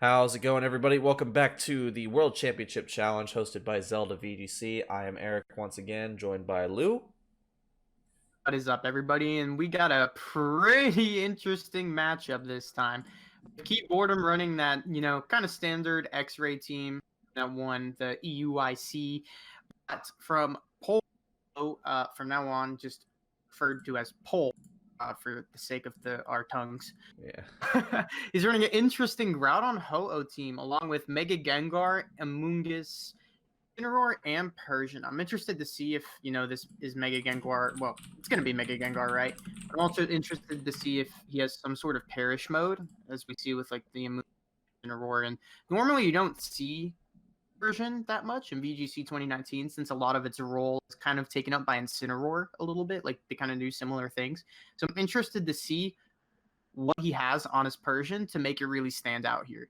How's it going, everybody? Welcome back to the World Championship Challenge hosted by Zelda VGC. I am Eric once again, joined by Lou. What is up, everybody? And we got a pretty interesting matchup this time. Keyboredom running that, kind of standard X-ray team that won the EUIC. But from Polpolpo, from now on, just referred to as Pol, for the sake of our tongues. Yeah. He's running an interesting route on Ho-Oh team, along with Mega Gengar, Amoonguss, Incineroar, and Persian. I'm interested to see if, this is Mega Gengar. Well, it's going to be Mega Gengar, right? I'm also interested to see if he has some sort of Perish mode, as we see with, like, the Incineroar. And normally you don't see Persian that much in VGC 2019, since a lot of its role is kind of taken up by Incineroar a little bit. Like, they kind of do similar things. So I'm interested to see what he has on his Persian to make it really stand out here.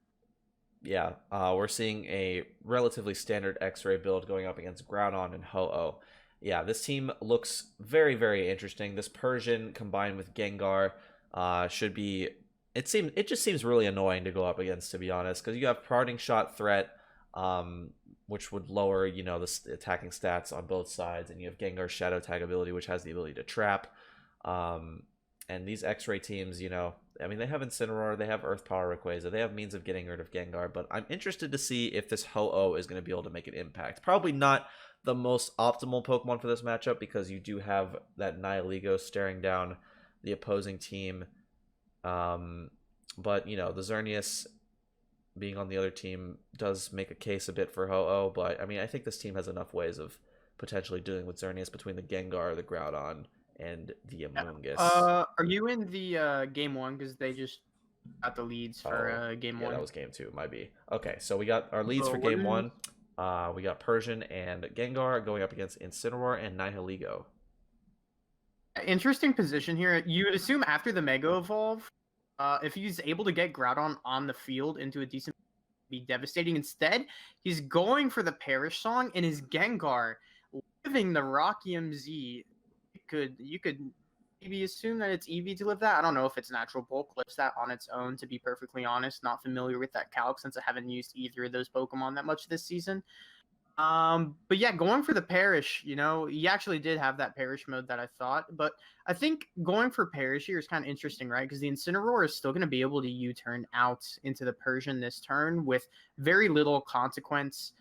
Yeah, we're seeing a relatively standard X-ray build going up against Groudon and Ho-Oh. Yeah, this team looks very, very interesting. This Persian combined with Gengar should be. It just seems really annoying to go up against, to be honest, because you have Parting Shot threat, which would lower the attacking stats on both sides, and you have Gengar's Shadow Tag ability, which has the ability to trap. And these X-ray teams, I mean, they have Incineroar, they have Earth Power Rayquaza, they have means of getting rid of Gengar, but I'm interested to see if this Ho-Oh is going to be able to make an impact. Probably not the most optimal Pokemon for this matchup, because you do have that Nihilego staring down the opposing team. But, the Xerneas being on the other team does make a case a bit for Ho-Oh, but, I mean, I think this team has enough ways of potentially dealing with Xerneas between the Gengar, the Groudon, and the Amoonguss. Are you in the game one? Because they just got the leads for game one. Yeah, that was game two. Might be. Okay, so we got our leads for game one. We got Persian and Gengar going up against Incineroar and Nihilego. Interesting position here. You would assume after the Mega Evolve, if he's able to get Groudon on the field into a decent, be devastating. Instead, he's going for the Perish Song, and his Gengar living the Rocky MZ. You could maybe assume that it's EV to live that. I don't know if it's natural bulk lives that on its own, to be perfectly honest. Not familiar with that calc since I haven't used either of those Pokemon that much this season. But yeah, going for the Perish, he actually did have that Perish mode that I thought. But I think going for Perish here is kind of interesting, right? Because the Incineroar is still going to be able to U-turn out into the Persian this turn with very little consequence.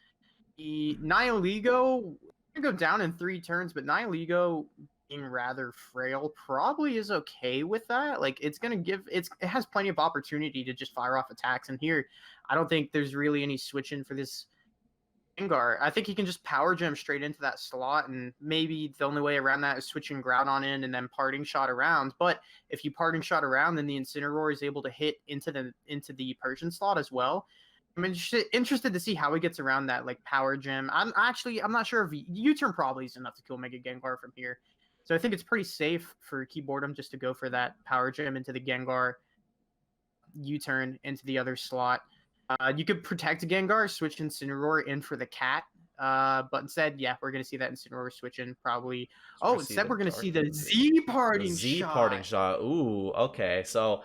The Nihilego can go down in 3 turns, but Nihilego being rather frail probably is okay with that. Like, it's going to it has plenty of opportunity to just fire off attacks. And here, I don't think there's really any switching for this Gengar. I think he can just Power Gem straight into that slot, and maybe the only way around that is switching Groudon in and then Parting Shot around. But if you Parting Shot around, then the Incineroar is able to hit into the Persian slot as well. I'm interested to see how he gets around that, like, Power Gem. I'm not sure if U-turn probably is enough to kill Mega Gengar from here. So I think it's pretty safe for Keyboredom just to go for that Power Gem into the Gengar, U-turn into the other slot. You could protect Gengar, switch Incineroar in for the cat. But instead, yeah, we're going to see that Incineroar switch in probably. Oh, instead we're going to see the Z Parting Shot. Z Parting Shot. Ooh, okay. So,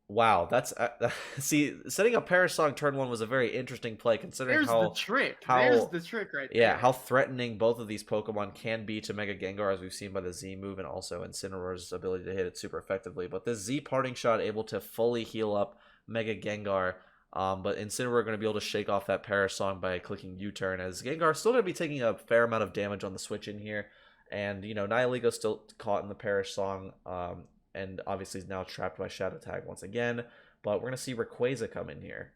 wow, that's see, setting up Perish Song turn 1 was a very interesting play, considering There's the trick right there. Yeah, how threatening both of these Pokemon can be to Mega Gengar, as we've seen by the Z move, and also Incineroar's ability to hit it super effectively. But this Z Parting Shot able to fully heal up Mega Gengar. But Incineroar going to be able to shake off that Perish Song by clicking U-turn, as Gengar still going to be taking a fair amount of damage on the switch in here. And, Nihilego still caught in the Perish Song, and obviously is now trapped by Shadow Tag once again. But we're going to see Rayquaza come in here.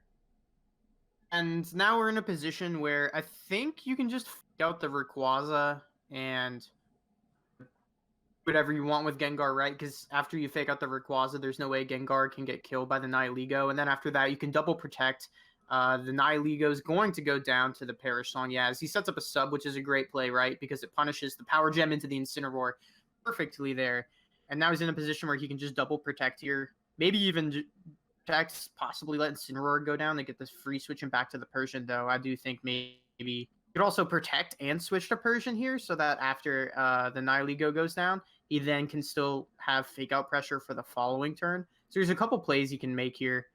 And now we're in a position where I think you can just out the Rayquaza and whatever you want with Gengar, right? Because after you fake out the Rayquaza, there's no way Gengar can get killed by the Nihilego. And then after that, you can double protect. The Nihilego is going to go down to the Perish Song. Yeah, as he sets up a sub, which is a great play, right? Because it punishes the Power Gem into the Incineroar perfectly there. And now he's in a position where he can just double protect here. Maybe even protect, possibly let Incineroar go down to get this free switching back to the Persian, though. I do think maybe you could also protect and switch to Persian here, so that after the Nihilego goes down, he then can still have fake out pressure for the following turn. So there's a couple plays you can make here.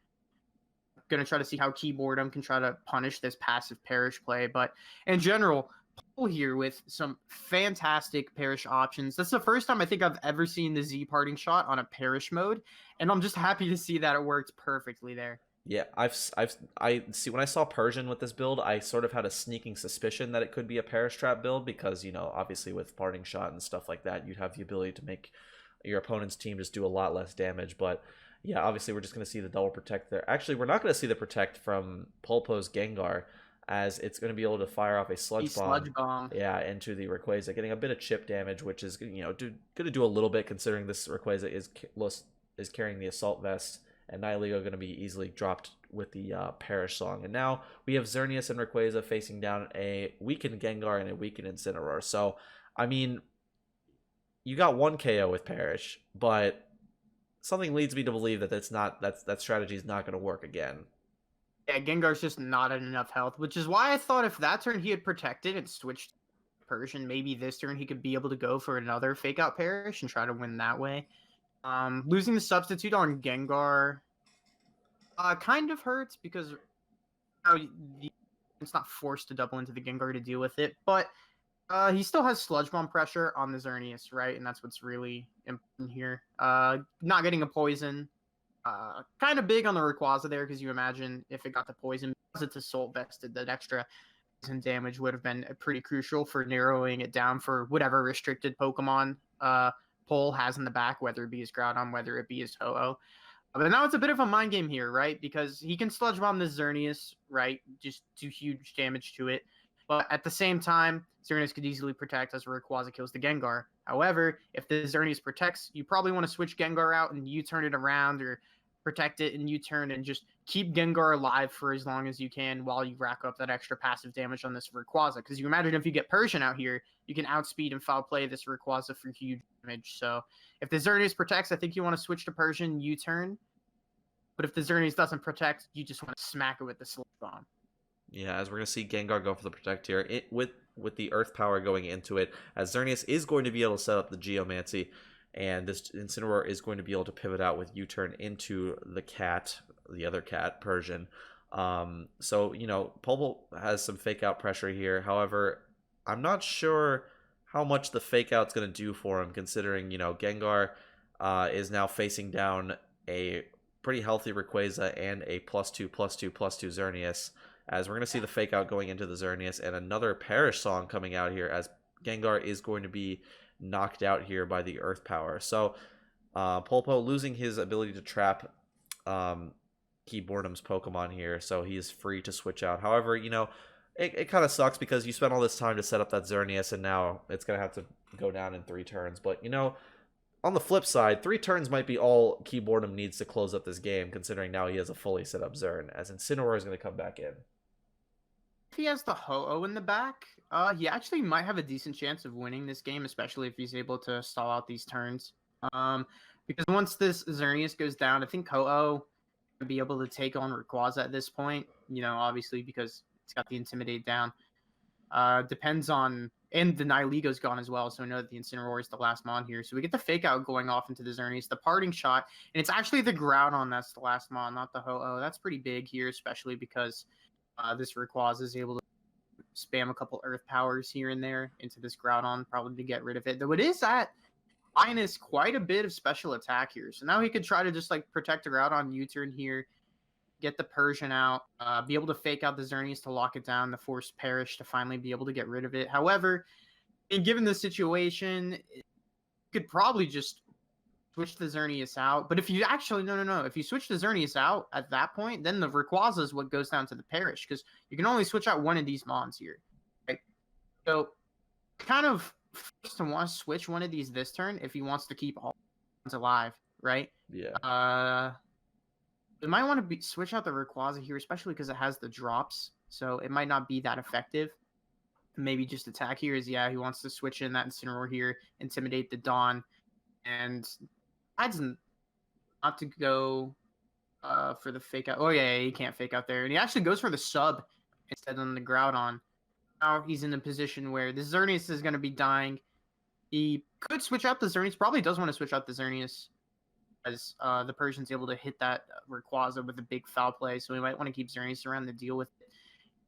going to try to see how Keyboredom can try to punish this passive Perish play. But in general, Paul here with some fantastic Perish options. That's the first time I think I've ever seen the Z parting shot on a Perish mode, and I'm just happy to see that it worked perfectly there. Yeah, I see when I saw Persian with this build, I sort of had a sneaking suspicion that it could be a Perish Trap build because, obviously with parting shot and stuff like that, you'd have the ability to make your opponent's team just do a lot less damage. But yeah, obviously we're just going to see the double protect there. Actually, we're not going to see the protect from Polpo's Gengar, as it's going to be able to fire off a sludge bomb. Sludge bomb. Yeah, into the Rayquaza, getting a bit of chip damage, which is going to do a little bit considering this Rayquaza is carrying the assault vest, and Nihilego going to be easily dropped with the Perish Song. And now we have Xerneas and Rayquaza facing down a weakened Gengar and a weakened Incineroar. So, I mean, you got one KO with Perish, but something leads me to believe that that strategy is not going to work again. Yeah, Gengar's just not at enough health, which is why I thought if that turn he had protected and switched Persian, maybe this turn he could be able to go for another fake out Perish and try to win that way. Losing the substitute on Gengar kind of hurts because it's not forced to double into the Gengar to deal with it, but he still has Sludge Bomb pressure on the Xerneas, right? And that's what's really important here. Not getting a poison. Kind of big on the Rayquaza there because you imagine if it got the poison, because it's Assault Vested, that extra poison damage would have been pretty crucial for narrowing it down for whatever restricted Pokemon Pole has in the back, whether it be his Groudon, whether it be his Ho-Oh. But now it's a bit of a mind game here, right? Because he can Sludge Bomb the Xerneas, right? Just do huge damage to it. But at the same time, Xerneas could easily protect as Rayquaza kills the Gengar. However, if the Xerneas protects, you probably want to switch Gengar out and you turn it around, or protect it and you turn and just keep Gengar alive for as long as you can while you rack up that extra passive damage on this Rayquaza. Because you imagine if you get Persian out here, you can outspeed and foul play this Rayquaza for huge damage. So if the Xerneas protects, I think you want to switch to Persian U-turn. But if the Xerneas doesn't protect, you just want to smack it with the Sludge Bomb. Yeah, as we're going to see Gengar go for the protect here, with the Earth Power going into it, as Xerneas is going to be able to set up the Geomancy, and this Incineroar is going to be able to pivot out with U-turn into the other cat, Persian. So, Polpolpo has some fake out pressure here. However, I'm not sure how much the fake out's going to do for him, considering, Gengar is now facing down a pretty healthy Rayquaza and a +2/+2/+2 Xerneas, as we're going to see the fake out going into the Xerneas and another Perish Song coming out here, as Gengar is going to be knocked out here by the Earth Power. So Polpolpo losing his ability to trap Keyboredom's Pokemon here, so he is free to switch out. However, it kind of sucks because you spent all this time to set up that Xerneas, and now it's going to have to go down in 3 turns. But, on the flip side, 3 turns might be all Keyboredom needs to close up this game, considering now he has a fully set up Xern, as Incineroar is going to come back in. If he has the Ho-Oh in the back, he actually might have a decent chance of winning this game, especially if he's able to stall out these turns. Because once this Xerneas goes down, I think Ho-Oh will be able to take on Rayquaza at this point, obviously because it's got the Intimidate down. Depends on... And the Nihilego's gone as well, so we know that the Incineroar is the last Mon here. So we get the Fake Out going off into the Xerneas, the Parting Shot, and it's actually the Groudon that's the last Mon, not the Ho-Oh. That's pretty big here, especially because this Rayquaza is able to spam a couple Earth Powers here and there into this Groudon, probably to get rid of it. Though it is at minus quite a bit of special attack here. So now he could try to just protect the Groudon U-turn here, get the Persian out, be able to fake out the Xerneas to lock it down, the force Perish to finally be able to get rid of it. However, given the situation, you could probably just switch the Xerneas out. But if you actually, no. If you switch the Xerneas out at that point, then the Rayquaza is what goes down to the Perish, because you can only switch out one of these Mons here. Right? So kind of forced to want to switch one of these this turn if he wants to keep all Mons alive, right? Yeah. We might want to switch out the Rayquaza here, especially because it has the drops, so it might not be that effective. Maybe just attack here is, he wants to switch in that Incineroar here, intimidate the Dawn, and decides not to go for the fake out. Oh, yeah, he can't fake out there. And he actually goes for the sub instead on the Groudon. Now he's in a position where the Xerneas is going to be dying. He could switch out the Xerneas, probably does want to switch out the Xerneas. as the Persian's able to hit that Rayquaza with a big foul play, so we might want to keep Xerneas around to deal with it.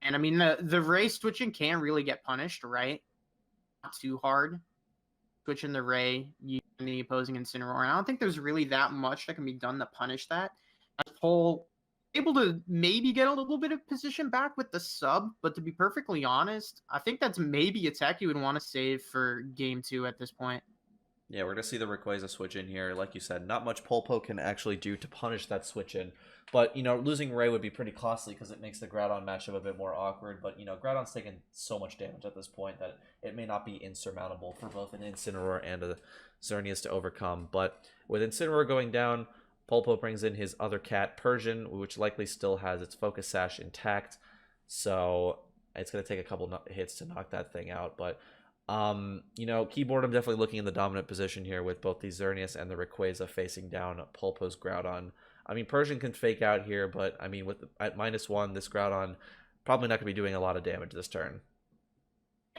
And I mean, the Ray switching can really get punished, right? Not too hard. Switching the Ray, using the opposing Incineroar. And I don't think there's really that much that can be done to punish that. As Pole able to maybe get a little bit of position back with the sub, but to be perfectly honest, I think that's maybe a tech you would want to save for game 2 at this point. Yeah, we're going to see the Rayquaza switch in here. Like you said, not much Polpo can actually do to punish that switch in. But, losing Ray would be pretty costly because it makes the Groudon matchup a bit more awkward. But, Groudon's taken so much damage at this point that it may not be insurmountable for both an Incineroar and a Xerneas to overcome. But with Incineroar going down, Polpo brings in his other cat, Persian, which likely still has its Focus Sash intact. So it's going to take a couple hits to knock that thing out. But Keyboredom definitely looking in the dominant position here with both the Xerneas and the Rayquaza facing down Polpo's Groudon. I mean, Persian can fake out here, but I mean, at -1, this Groudon probably not going to be doing a lot of damage this turn.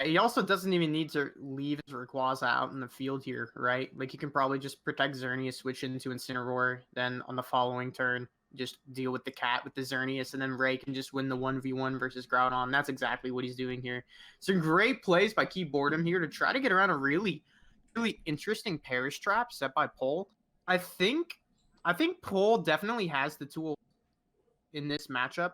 He also doesn't even need to leave his Rayquaza out in the field here, right? Like, he can probably just protect Xerneas, switch into Incineroar, then on the following turn, just deal with the cat with the Xerneas, and then Ray can just win the 1v1 versus Groudon. That's exactly what he's doing here. Some great plays by Keyboredom here to try to get around a really, really interesting Perish trap set by Pole. I think Pole definitely has the tool in this matchup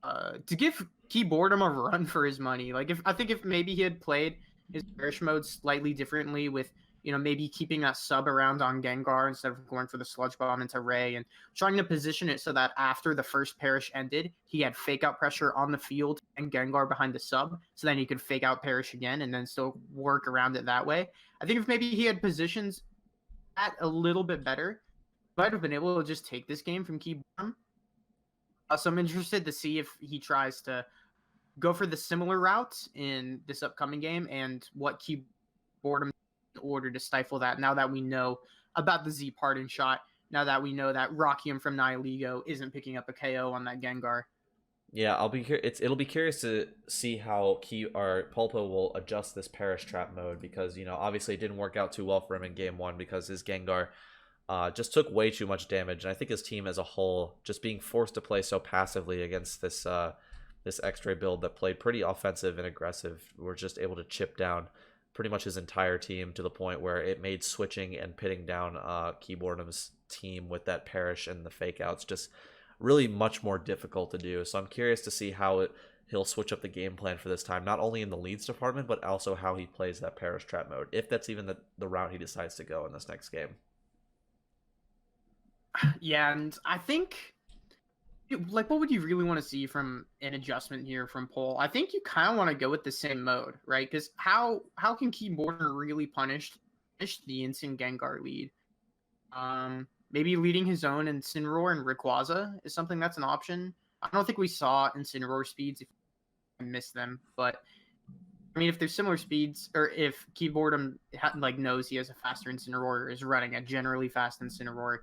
to give Keyboredom a run for his money. Like, if maybe he had played his Perish mode slightly differently with, maybe keeping that sub around on Gengar instead of going for the Sludge Bomb into Ray and trying to position it so that after the first Perish ended, he had fake out pressure on the field and Gengar behind the sub, so then he could fake out Perish again and then still work around it that way. I think if maybe he had positions that a little bit better, might have been able to just take this game from Keyboredom. So I'm interested to see if he tries to go for the similar route in this upcoming game and what Keyboredom in order to stifle that. Now that we know about the Z parting shot, now that we know that Rockium from Nihilego isn't picking up a KO on that Gengar. Yeah, it'll be curious to see how Polpo will adjust this Perish Trap mode because obviously it didn't work out too well for him in game 1 because his Gengar just took way too much damage, and I think his team as a whole, just being forced to play so passively against this X-Ray build that played pretty offensive and aggressive, were just able to chip down pretty much his entire team to the point where it made switching and pitting down Keyboredom's team with that Perish and the fake outs just really much more difficult to do. So I'm curious to see how he'll switch up the game plan for this time, not only in the leads department, but also how he plays that Perish Trap mode, if that's even the route he decides to go in this next game. Yeah, and I think, like, what would you really want to see from an adjustment here from Pole? I think you kind of want to go with the same mode, right? Because how can Keyboredom really punish the instant Gengar lead? Maybe leading his own Incineroar and Rayquaza is something that's an option. I don't think we saw Incineroar speeds if I missed them, but I mean, if there's similar speeds, or if Keyboredom knows he has a faster Incineroar, or is running a generally fast Incineroar,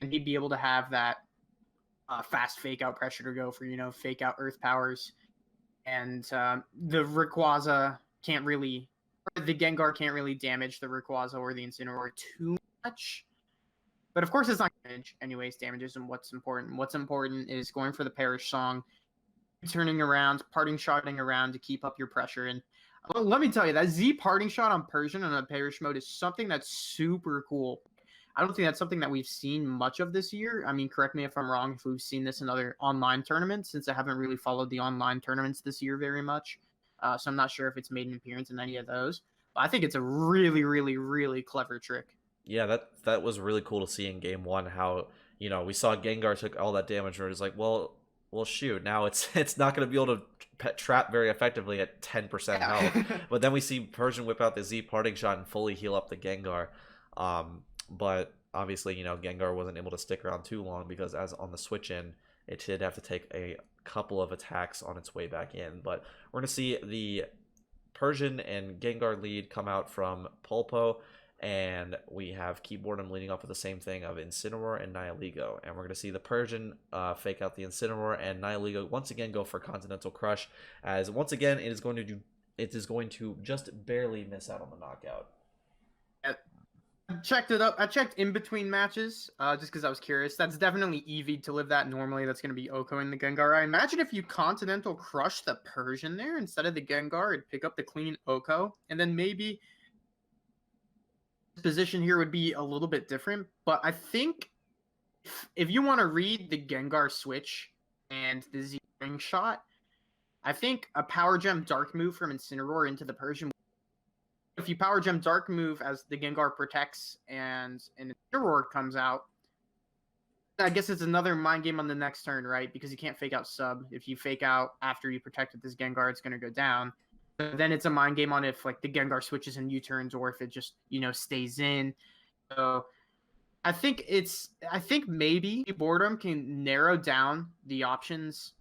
and he'd be able to have that fast fake out pressure to go for fake out Earth powers, and the Rayquaza can't really, or the Gengar can't really damage the Rayquaza or the Incineroar too much. But of course, it's not damage. Anyways, damage isn't what's important. What's important is going for the Perish Song, turning around, parting shotting around to keep up your pressure. And let me tell you, that Z parting shot on Persian on a Perish mode is something that's super cool. I don't think that's something that we've seen much of this year. I mean, correct me if I'm wrong if we've seen this in other online tournaments, since I haven't really followed the online tournaments this year very much. So I'm not sure if it's made an appearance in any of those. But I think it's a really, really, really clever trick. Yeah, that was really cool to see in game 1 how, we saw Gengar took all that damage and it was like, well shoot, now it's not going to be able to trap very effectively at 10% health. But then we see Persian whip out the Z parting shot and fully heal up the Gengar. But obviously, Gengar wasn't able to stick around too long because as on the switch in, it did have to take a couple of attacks on its way back in. But we're going to see the Persian and Gengar lead come out from Polpo, and we have Keyboredom leading off with the same thing of Incineroar and Nihilego. And we're going to see the Persian fake out the Incineroar, and Nihilego once again go for Continental Crush, as once again it is going to just barely miss out on the knockout. checked it up. I checked in between matches, just because I was curious. That's definitely Eevee to live that normally. That's going to be Oko in the Gengar. I imagine if you Continental Crush the Persian there instead of the Gengar, it'd pick up the clean Oko, and then maybe position here would be a little bit different. But I think if you want to read the Gengar switch and the Z ring shot, I think a Power Gem Dark move from Incineroar into the Persian. If you Power Gem Dark move as the Gengar protects and an Incineroar comes out, I guess it's another mind game on the next turn, right? Because you can't fake out sub. If you fake out after you protected this Gengar, it's going to go down. But then it's a mind game on if like the Gengar switches in U-turns or if it just, stays in. So I think maybe Boredom can narrow down the options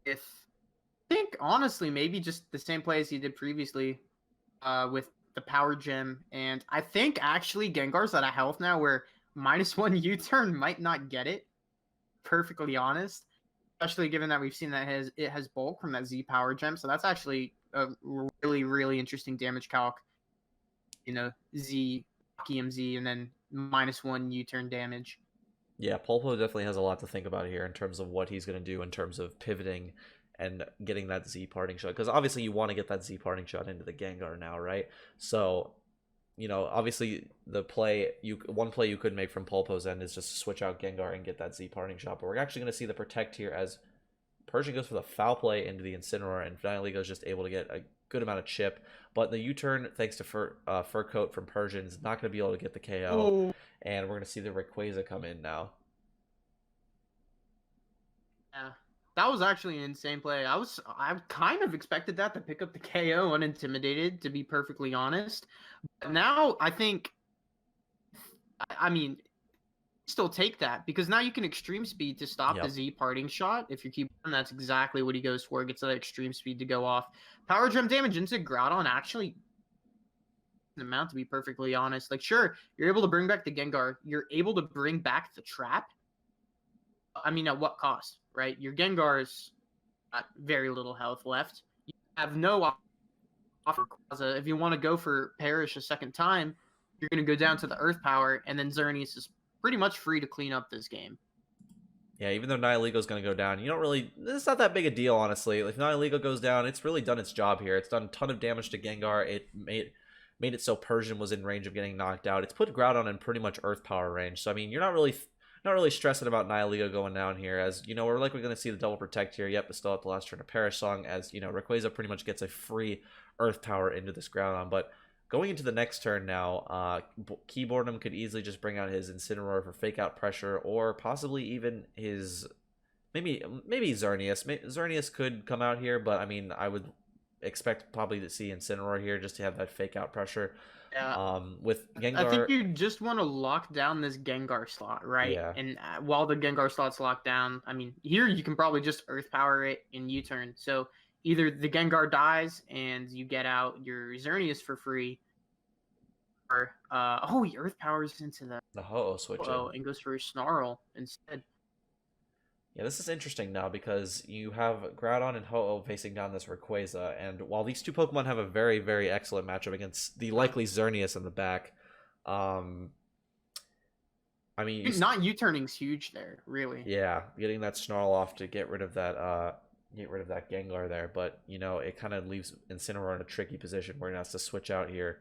if I think honestly maybe just the same play as he did previously with the Power Gem. And I think actually Gengar's at a health now where -1 U-turn might not get it. Perfectly honest, especially given that we've seen that it has bulk from that Z Power Gem. So that's actually a really, really interesting damage calc. Z, EMZ, and then -1 U-turn damage. Yeah, Polpo definitely has a lot to think about here in terms of what he's going to do in terms of pivoting and getting that Z parting shot. Because obviously you want to get that Z parting shot into the Gengar now, right? So, obviously one play you could make from Polpo's end is just to switch out Gengar and get that Z parting shot. But we're actually going to see the protect here as Persian goes for the foul play into the Incineroar, and Nightingale is just able to get a good amount of chip. But the U-turn, thanks to Fur Coat from Persian, is not going to be able to get the KO. Oh. And we're going to see the Rayquaza come in now. Yeah, that was actually an insane play. I kind of expected that to pick up the KO unintimidated, to be perfectly honest. But now I think, I mean, still take that because now you can extreme speed to stop the Z parting shot. If you keep on, that's exactly what he goes for. Gets that extreme speed to go off. Power Gem damage into Groudon actually an amount, to be perfectly honest. Like, sure, you're able to bring back the Gengar. You're able to bring back the trap. I mean, at what cost, right? Your Gengar's got very little health left. You have no offer. If you want to go for Perish a second time, you're going to go down to the Earth Power, and then Xerneas is pretty much free to clean up this game. Yeah, even though Nihilego going to go down, it's not that big a deal, honestly. If Nihilego goes down, it's really done its job here. It's done a ton of damage to Gengar. It made it so Persian was in range of getting knocked out. It's put Groudon in pretty much Earth Power range. So, I mean, you're not really stressing about Nihilego going down here, as, we're likely going to see the double protect here. Yep, but still at the last turn of Perish Song, as, Rayquaza pretty much gets a free Earth Power into this Groudon. But going into the next turn now, Keyboredom could easily just bring out his Incineroar for fake out pressure, or possibly even his, maybe Xerneas. Xerneas could come out here, but, I mean, I would expect probably to see Incineroar here just to have that fake out pressure. Yeah. With Gengar, I think you just want to lock down this Gengar slot, right? Yeah. And while the Gengar slot's locked down, I mean, here you can probably just Earth Power it in U-turn. So either the Gengar dies and you get out your Xerneas for free, or he Earth Powers into the Ho-Oh switch and goes for a Snarl instead. Yeah, this is interesting now because you have Groudon and Ho-Oh facing down this Rayquaza, and while these two Pokemon have a very, very excellent matchup against the likely Xerneas in the back, I mean, not U-turning's huge there, really. Yeah, getting that Snarl off to get rid of that Gengar there, but it kind of leaves Incineroar in a tricky position where he has to switch out here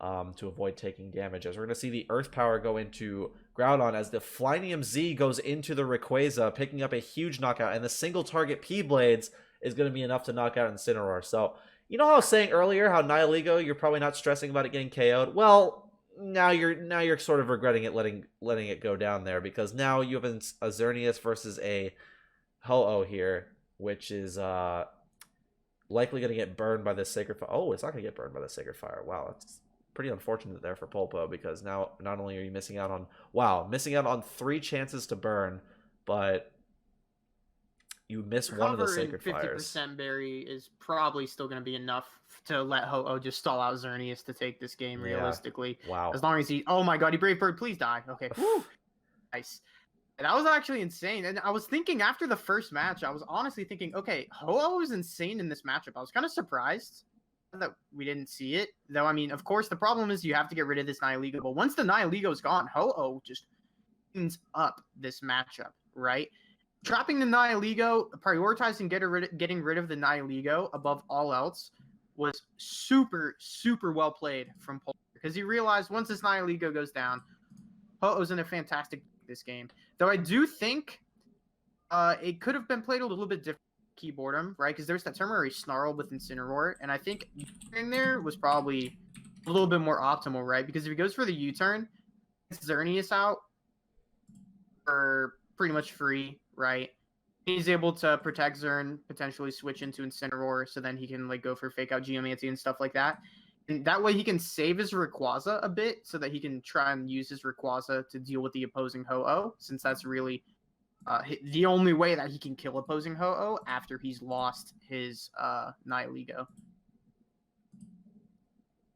to avoid taking damage, as we're going to see the Earth Power go into Groudon as the Flynium Z goes into the Rayquaza, picking up a huge knockout, and the single target P-Blades is going to be enough to knock out Incineroar. So, how I was saying earlier how Nihilego, you're probably not stressing about it getting KO'd? Well, now you're sort of regretting it letting it go down there, because now you have a Xerneas versus a Ho-Oh here, which is likely going to get burned by the Sacred Fire. Oh, it's not going to get burned by the Sacred Fire. Wow, that's pretty unfortunate there for Polpo, because now not only are you missing out on 3 chances to burn, but you miss one of the Sacred Fires. 50% berry is probably still going to be enough to let Ho-Oh just stall out Xerneas to take this game, realistically. Wow. As long as oh my god, he Brave Bird, please die. Okay. Woo. Nice. And that was actually insane. And I was thinking after the first match, I was honestly thinking, okay, Ho-Oh is insane in this matchup. I was kind of surprised that we didn't see it. Though, I mean, of course, the problem is you have to get rid of this Nihilego. But once the Nihilego is gone, Ho-Oh just cleans up this matchup, right? Trapping the Nihilego, prioritizing getting rid of the Nihilego above all else was super, super well played from Polpolpo because he realized once this Nihilego goes down, Ho-Oh's in a fantastic this game. Though I do think it could have been played a little bit different. Keyboredom, right? Because there's that temporary snarl with Incineroar, and I think in there was probably a little bit more optimal, right? Because if he goes for the U-turn, Xerneas out for pretty much free, right? He's able to protect Zern, potentially switch into Incineroar, so then he can like go for fake out Geomancy and stuff like that. And that way he can save his Rayquaza a bit so that he can try and use his Rayquaza to deal with the opposing Ho-Oh, since that's really the only way that he can kill opposing Ho-Oh after he's lost his Nihilego.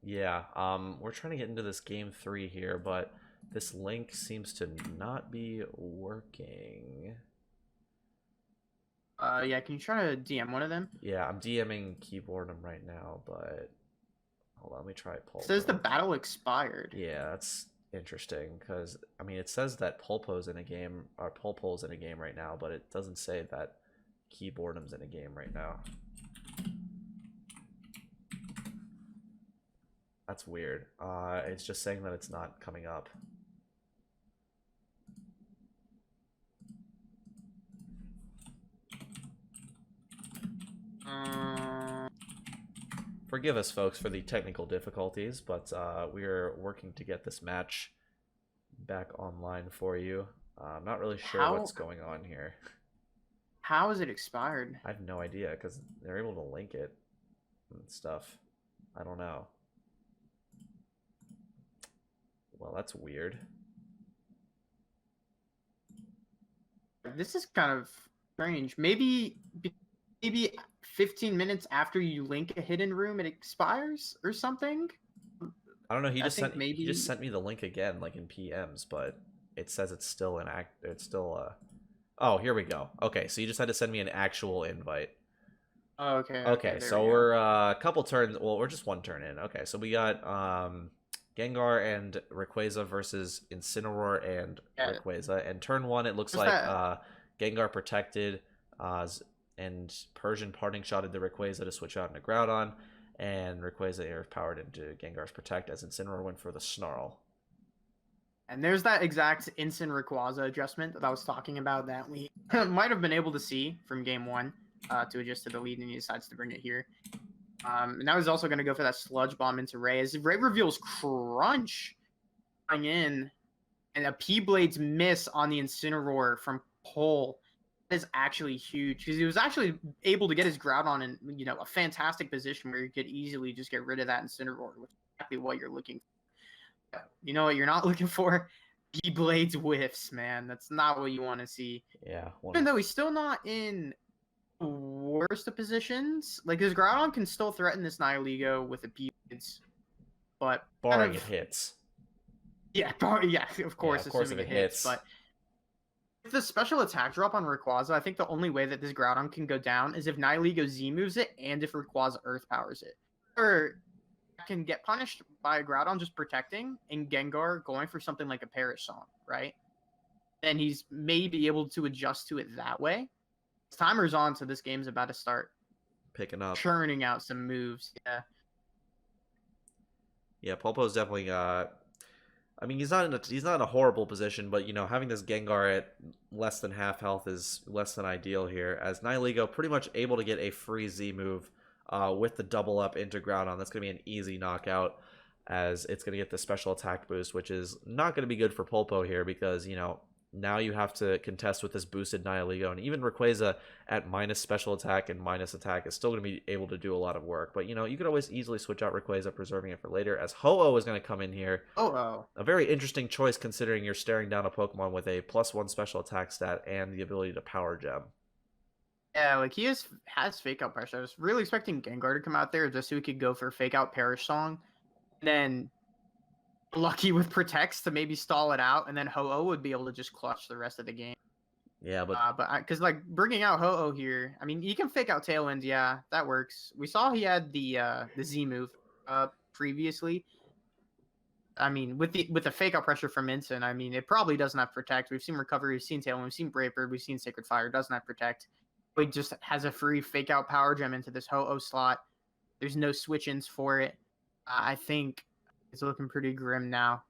Yeah, we're trying to get into this game 3 here, but this link seems to not be working. Yeah, can you try to DM one of them? Yeah, I'm DMing Keyboredom right now, but hold on, let me try Polpolpo. It says the battle expired. Yeah, that's interesting because I mean it says that Polpolpo's in a game or Polpol's in a game right now, but it doesn't say that Keyboredom's in a game right now. That's weird. It's just saying that it's not coming up. Forgive us, folks, for the technical difficulties, but we're working to get this match back online for you. I'm not really sure what's going on here. How is it expired? I have no idea, because they're able to link it and stuff. I don't know. Well, that's weird. This is kind of strange. Maybe 15 minutes after you link a hidden room, it expires or something. I don't know. He just sent me the link again, like in PMs, but it says it's still an act. It's still Oh, here we go. Okay, so you just had to send me an actual invite. Oh, okay. Okay, so we're a couple turns. Well, we're just one turn in. Okay, so we got Gengar and Rayquaza versus Incineroar and Rayquaza. And turn 1, it looks like Gengar protected, and Persian parting shotted the Rayquaza to switch out into Groudon, and Rayquaza air powered into Gengar's protect as Incineroar went for the Snarl. And there's that exact instant Rayquaza adjustment that I was talking about that we might have been able to see from game 1 to adjust to the lead, and he decides to bring it here. And now he's also going to go for that Sludge Bomb into Ray. As Ray reveals Crunch coming in, and a P-Blade's miss on the Incineroar from Pole. That is actually huge, because he was actually able to get his Groudon in, you know, a fantastic position where you could easily just get rid of that Incineroar, which is exactly what you're looking for. You know what you're not looking for? P-Blade's whiffs, man. That's not what you want to see. Yeah. Even though he's still not in worst of positions, like his Groudon can still threaten this Nihilego with a P-Blades, but barring it hits. Yeah, of course, assuming it hits. But with the special attack drop on Rayquaza, I think the only way that this Groudon can go down is if Nihilego Z moves it and if Rayquaza Earth powers it. Or can get punished by Groudon just protecting and Gengar going for something like a Perish Song, right? Then he's maybe able to adjust to it that way. Timer's on, so this game's about to start picking up, churning out some moves. Yeah, Polpo's definitely I mean, he's not in a horrible position, but you know, having this Gengar at less than half health is less than ideal here. As Nihilego pretty much able to get a free Z move with the double up into Groudon. That's going to be an easy knockout, as it's going to get the special attack boost, which is not going to be good for Polpo here because, you know, now you have to contest with this boosted Nihilego, and even Rayquaza at minus special attack and minus attack is still going to be able to do a lot of work. But, you know, you could always easily switch out Rayquaza, preserving it for later, as Ho-Oh is going to come in here. Oh, a very interesting choice considering you're staring down a Pokemon with a +1 special attack stat and the ability to Power Gem. Yeah, like he has Fake Out Perish. I was really expecting Gengar to come out there just so he could go for Fake Out Perish Song, and then lucky with Protects to maybe stall it out, and then Ho-Oh would be able to just clutch the rest of the game. Yeah, but But because like bringing out Ho-Oh here, I mean, he can fake out Tailwind. Yeah, that works. We saw he had the Z move previously. I mean, with the fake out pressure from Ensign, I mean, it probably doesn't have Protect. We've seen Recovery, we've seen Tailwind, we've seen Brave Bird, we've seen Sacred Fire. Doesn't have Protect. It just has a free fake out power gem into this Ho-Oh slot. There's no switch ins for it. I think it's looking pretty grim now.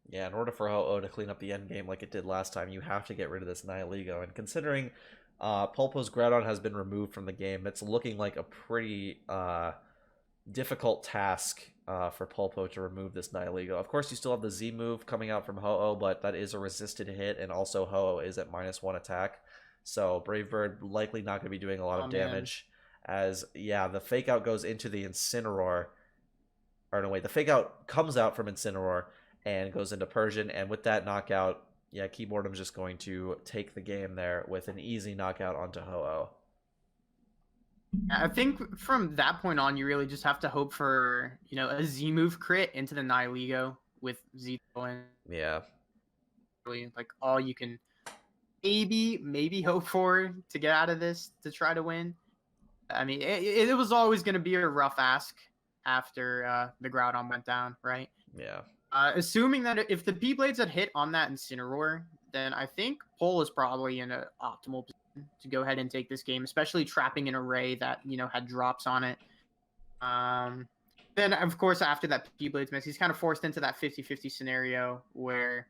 yeah, in order for Ho-Oh to clean up the end game like it did last time, you have to get rid of this Nihilego. And considering Polpo's Groudon has been removed from the game, it's looking like a pretty difficult task for Polpo to remove this Nihilego. Of course, you still have the Z move coming out from Ho-Oh, but that is a resisted hit, and also Ho-Oh is at -1 attack. So Brave Bird likely not going to be doing a lot of damage. As, yeah, the fake out goes into the Incineroar. Or no, wait, the fake out comes out from Incineroar and goes into Persian, and with that knockout, yeah, Keyboredom's just going to take the game there with an easy knockout onto Ho-Oh. I think from that point on, you really just have to hope for, you know, a Z move crit into the Nihilego with Z and Yeah. really like all you can maybe hope for to get out of this to try to win. I mean, it was always going to be a rough ask after the Groudon went down, right? Yeah. Assuming that if the P-Blades had hit on that Incineroar, then I think Pole is probably in an optimal position to go ahead and take this game, especially trapping an array that, you know, had drops on it. Then, of course, after that P-Blades miss, he's kind of forced into that 50-50 scenario where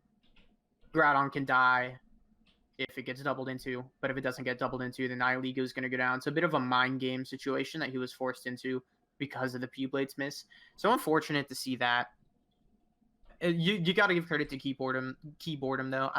Groudon can die if it gets doubled into, but if it doesn't get doubled into, then Nihilego is going to go down. So a bit of a mind game situation that he was forced into because of the P-Blades miss. So unfortunate to see that. You got to give credit to Keyboredom though.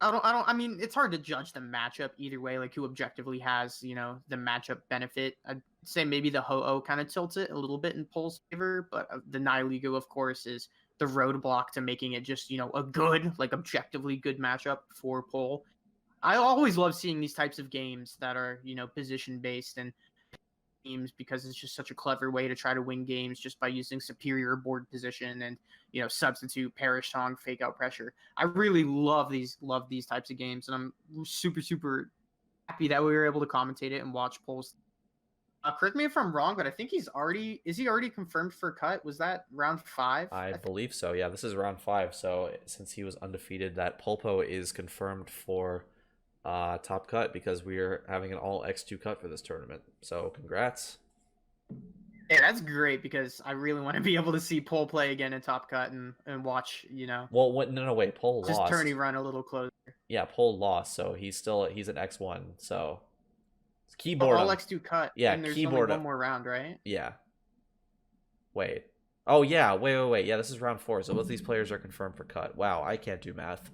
I mean, it's hard to judge the matchup either way, like who objectively has, you know, the matchup benefit. I'd say maybe the Ho-Oh kind of tilts it a little bit in Pole's favor, but the Nihilego, of course, is the roadblock to making it just, you know, a good, like objectively good matchup for Pole. I always love seeing these types of games that are, you know, position based and teams because it's just such a clever way to try to win games just by using superior board position and, you know, substitute perish song fake out pressure. I really love these types of games, and I'm super happy that we were able to commentate it and watch polls. Correct me if I'm wrong, but I think is he already confirmed for cut? Was that round 5? I believe so. Yeah, this is round 5. So since he was undefeated, that Polpo is confirmed for top cut because we are having an all X2 cut for this tournament. So congrats. Yeah, that's great because I really want to be able to see Pole play again in top cut and watch, you know. Well, what? No, wait. Pole just lost. tourney run a little closer. Yeah, Pole lost, so he's an X1. So Keyboredom. All X2 cut. Yeah, and there's only one more round, right? Yeah. Wait. Oh yeah. Wait. Yeah, this is round 4. So both these players are confirmed for cut. Wow, I can't do math.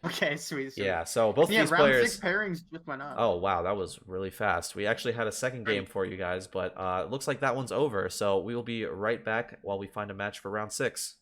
Okay, sweet. Yeah, so both these round players. 6 pairings just went up. Oh wow, that was really fast. We actually had a second game for you guys, but it looks like that one's over. So we will be right back while we find a match for round 6.